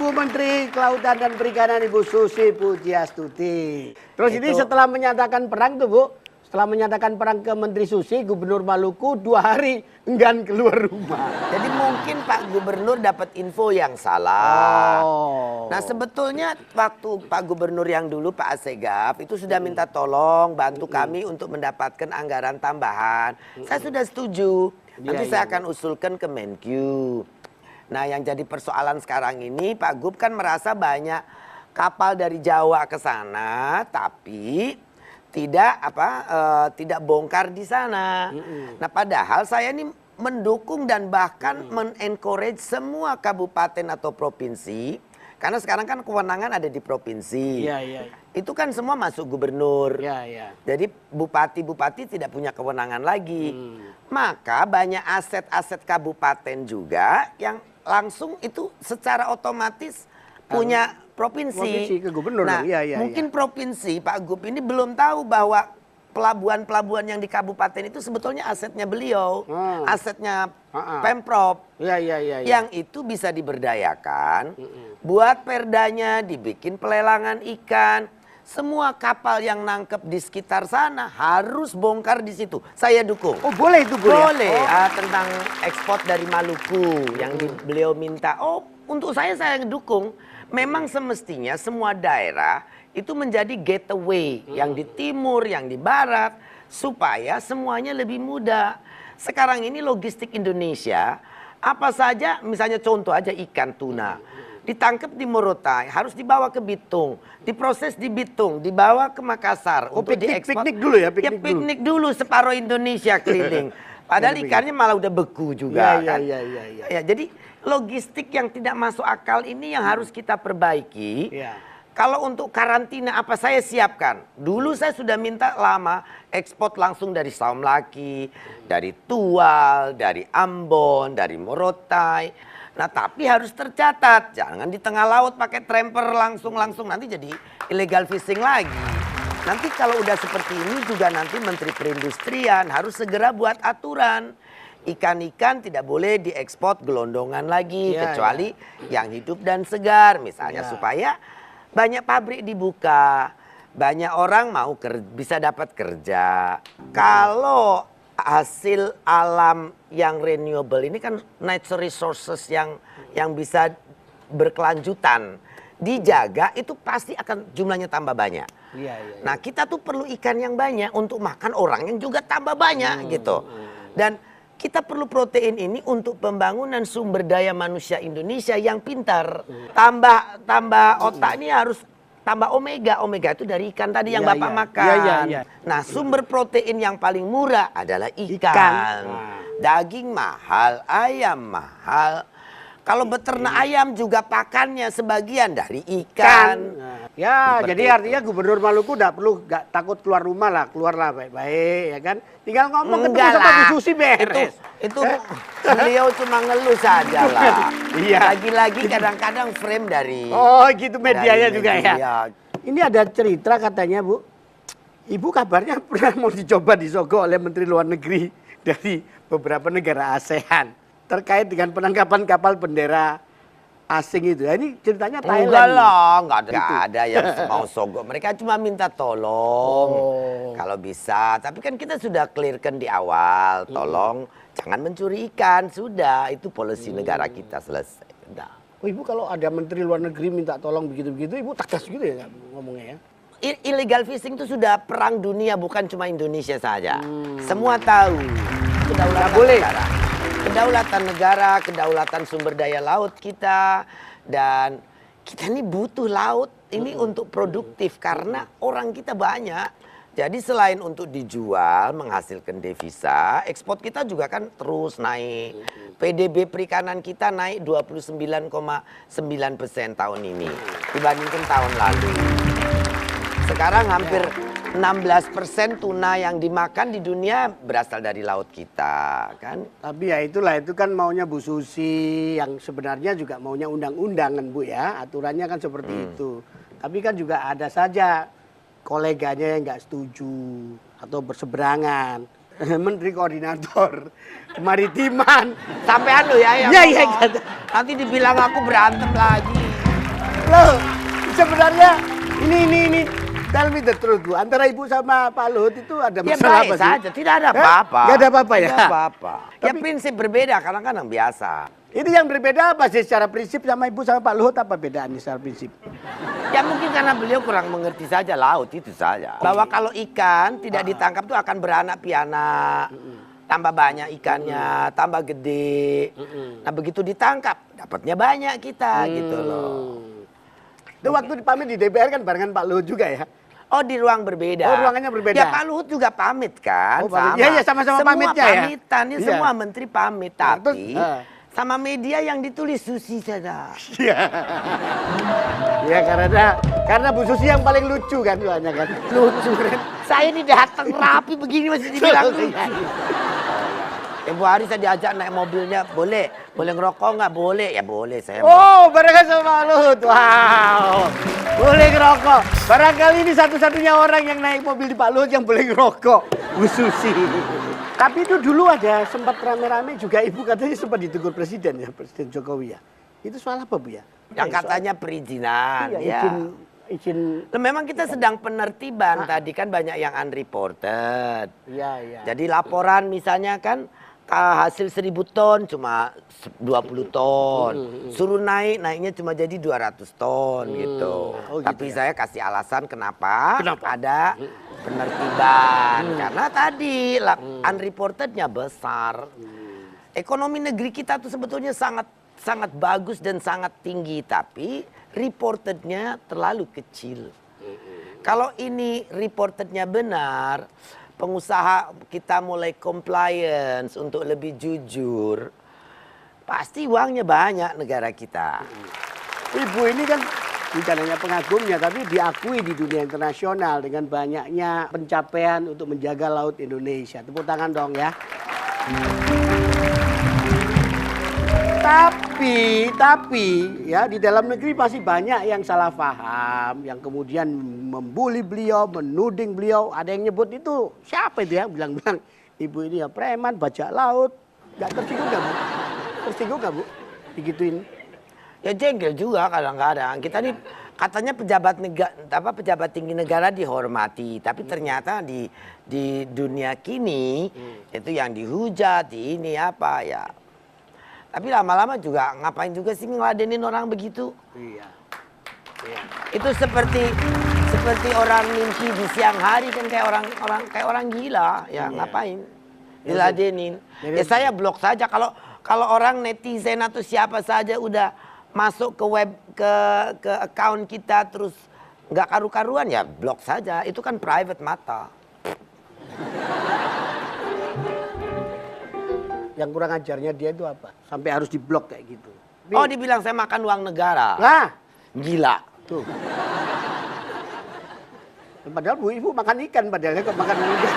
Ibu Menteri Kelautan dan Perikanan Ibu Susi Pujiastuti. Terus ini setelah menyatakan perang tuh Bu, setelah menyatakan perang ke Menteri Susi, Gubernur Maluku 2 hari enggan keluar rumah. Jadi mungkin Pak Gubernur dapat info yang salah. Oh. Nah sebetulnya waktu Pak Gubernur yang dulu Pak Asegaf itu sudah minta tolong bantu kami untuk mendapatkan anggaran tambahan. Saya sudah setuju. Nanti saya akan usulkan ke Menkyu. Nah yang jadi persoalan sekarang ini Pak Gub kan merasa banyak kapal dari Jawa ke sana tapi tidak bongkar di sana. Nah padahal saya ini mendukung dan bahkan men-encourage semua kabupaten atau provinsi. Karena sekarang kan kewenangan ada di provinsi. Itu kan semua masuk gubernur. Jadi bupati-bupati tidak punya kewenangan lagi. Maka banyak aset-aset kabupaten juga yang langsung itu secara otomatis punya provinsi ke gubernur. Nah, mungkin provinsi Pak Gub ini belum tahu bahwa pelabuhan-pelabuhan yang di kabupaten itu sebetulnya asetnya beliau, asetnya Pemprov. Yang itu bisa diberdayakan, buat perdanya, dibikin pelelangan ikan. Semua kapal yang nangkep di sekitar sana harus bongkar di situ. Saya dukung. Oh boleh itu Bu? Boleh. Tentang ekspor dari Maluku yang beliau minta. Oh untuk saya dukung. Memang semestinya semua daerah itu menjadi gateway. Yang di timur, yang di barat. Supaya semuanya lebih mudah. Sekarang ini logistik Indonesia. Apa saja misalnya contoh aja ikan tuna. Ditangkap di Morotai, harus dibawa ke Bitung, diproses di Bitung, dibawa ke Makassar untuk diekspor. Piknik dulu ya, piknik dulu separuh Indonesia keliling. Padahal ikannya malah udah beku juga kan. Ya, jadi logistik yang tidak masuk akal ini yang harus kita perbaiki. Kalau untuk karantina apa saya siapkan. Dulu saya sudah minta lama ekspor langsung dari Saum Laki, dari Tual, dari Ambon, dari Morotai. Nah tapi harus tercatat, jangan di tengah laut pakai tramper langsung nanti jadi illegal fishing lagi. Nanti kalau udah seperti ini juga nanti Menteri Perindustrian harus segera buat aturan. Ikan-ikan tidak boleh diekspor gelondongan lagi kecuali yang hidup dan segar misalnya supaya banyak pabrik dibuka, banyak orang mau bisa dapat kerja. Kalau hasil alam yang renewable ini kan natural resources yang bisa berkelanjutan dijaga itu pasti akan jumlahnya tambah banyak. Nah kita tuh perlu ikan yang banyak untuk makan orang yang juga tambah banyak gitu. Dan kita perlu protein ini untuk pembangunan sumber daya manusia Indonesia yang pintar. Tambah otak ini harus tambah omega. Omega itu dari ikan tadi yang Bapak makan. Nah sumber protein yang paling murah adalah ikan. Daging mahal, ayam mahal. Kalau beternak ayam juga pakannya sebagian dari ikan. Jadi artinya Gubernur Maluku nggak takut keluar rumah lah, keluarlah baik-baik ya kan. Tinggal ngomong ketemu sama Bu Susi beres. Itu beliau cuma ngeluh saja lah. Lagi-lagi kadang-kadang frame dari. Oh gitu medianya juga ya. Ini ada cerita katanya Bu. Ibu kabarnya pernah mau dicoba disogok oleh Menteri Luar Negeri dari beberapa negara ASEAN terkait dengan penangkapan kapal bendera asing itu. Ini ceritanya Thailand. Enggak lah, enggak ada yang mau sogok. Mereka cuma minta tolong kalau bisa. Tapi kan kita sudah clearkan di awal, tolong jangan mencuri ikan. Sudah, itu polisi negara kita selesai. Udah. Oh, Ibu kalau ada Menteri Luar Negeri minta tolong begitu-begitu, Ibu tegas gitu ya ngomongnya ya? Illegal fishing itu sudah perang dunia, bukan cuma Indonesia saja. Semua tahu. Kedaulatan negara. Kedaulatan negara, kedaulatan sumber daya laut kita. Dan kita ini butuh laut ini untuk produktif karena orang kita banyak. Jadi selain untuk dijual, menghasilkan devisa, ekspor kita juga kan terus naik. PDB perikanan kita naik 29,9% tahun ini dibandingkan tahun lalu. Sekarang hampir 16% tuna yang dimakan di dunia berasal dari laut kita, kan? Tapi ya itulah, itu kan maunya Bu Susi yang sebenarnya juga maunya undang-undangan Bu ya, aturannya kan seperti itu. Tapi kan juga ada saja koleganya yang nggak setuju atau berseberangan. Menteri Koordinator Kemaritiman. Sampean lo ya yang Iya, nanti dibilang aku berantem lagi. Loh, sebenarnya ini tell me the truth, Bu. Antara Ibu sama Pak Luhut itu ada Ya masalah baik apa sih? saja, tidak ada apa-apa. Nggak ada apa-apa ya? Tidak ada apa-apa. Ya Tapi- prinsip berbeda, kadang-kadang biasa. Itu yang berbeda apa sih secara prinsip sama Ibu sama Pak Luhut, apa bedaannya secara prinsip? Ya mungkin karena beliau kurang mengerti saja laut itu saja. Bahwa kalau ikan tidak ditangkap tuh akan beranak pianak. Tambah banyak ikannya, tambah gede. Nah begitu ditangkap, dapatnya banyak kita gitu loh. Itu waktu pamit di DPR kan barengan Pak Luhut juga ya? Oh di ruang berbeda. Oh, ruangannya berbeda. Ya Pak Luhut juga pamit kan. Oh, pamit. Sama. Iya, iya, sama-sama Semua pamitnya ya. pamitan, ini Iya. semua menteri pamit. Nah, terus, Tapi sama media yang ditulis Susi saja. Iya. Ya karena Bu Susi yang paling lucu kan soalnya kan. Lucu kan. Saya ini datang rapi begini masih dibilang lucu. Tempo hari saya diajak naik mobilnya, boleh ngerokok nggak? Boleh, ya boleh saya. Oh, barengan sama Pak Luhut. Wow. Boleh ngerokok. Barangkali ini satu-satunya orang yang naik mobil di Pak Luhut yang boleh ngerokok. Bu Susi. Tapi itu dulu ada sempat rame-rame juga Ibu katanya sempat ditegur Presiden ya, Presiden Jokowi ya. Itu soal apa Bu ya? Yang katanya perizinan, Iya, ya. izin. Loh, memang kita sedang penertiban tadi kan banyak yang unreported. Iya, iya. Jadi laporan misalnya kan hasil 1000 ton cuma 20 ton. Suruh naiknya cuma jadi 200 ton gitu. Oh, gitu Tapi ya. saya kasih alasan kenapa, Kenapa? ada penertiban. Karena tadi unreportednya besar. Ekonomi negeri kita tuh sebetulnya sangat bagus dan sangat tinggi, tapi reportednya terlalu kecil. Kalau ini reportednya benar, pengusaha kita mulai compliance untuk lebih jujur, pasti uangnya banyak negara kita. Ibu ini kan bukan hanya pengagumnya, tapi diakui di dunia internasional dengan banyaknya pencapaian untuk menjaga laut Indonesia. Tepuk tangan dong ya. Tapi ya di dalam negeri pasti banyak yang salah paham, yang kemudian membuli beliau, menuding beliau. Ada yang nyebut itu siapa itu ya, bilang-bilang ibu ini ya preman, bajak laut. Gak tersinggung gak Bu? Tersinggung gak Bu? Digituin. Ya jengkel juga kadang-kadang. Kita nih katanya pejabat tinggi negara dihormati, tapi ternyata di dunia kini itu yang dihujat, ini apa ya. Tapi lama-lama juga ngapain juga sih ngeladenin orang begitu? Iya. Itu seperti orang mimpi di siang hari kan kayak orang gila ya, ngapain diladenin. Ya saya blok saja kalau orang netizen atau siapa saja udah masuk ke web ke account kita terus nggak karu-karuan ya blok saja, itu kan private mata. Yang kurang ajarnya dia itu apa? Sampai harus diblok kayak gitu. Oh dibilang saya makan uang negara. Lah, Gila. tuh. Padahal Bu Ibu makan ikan padahal kok makan ikan.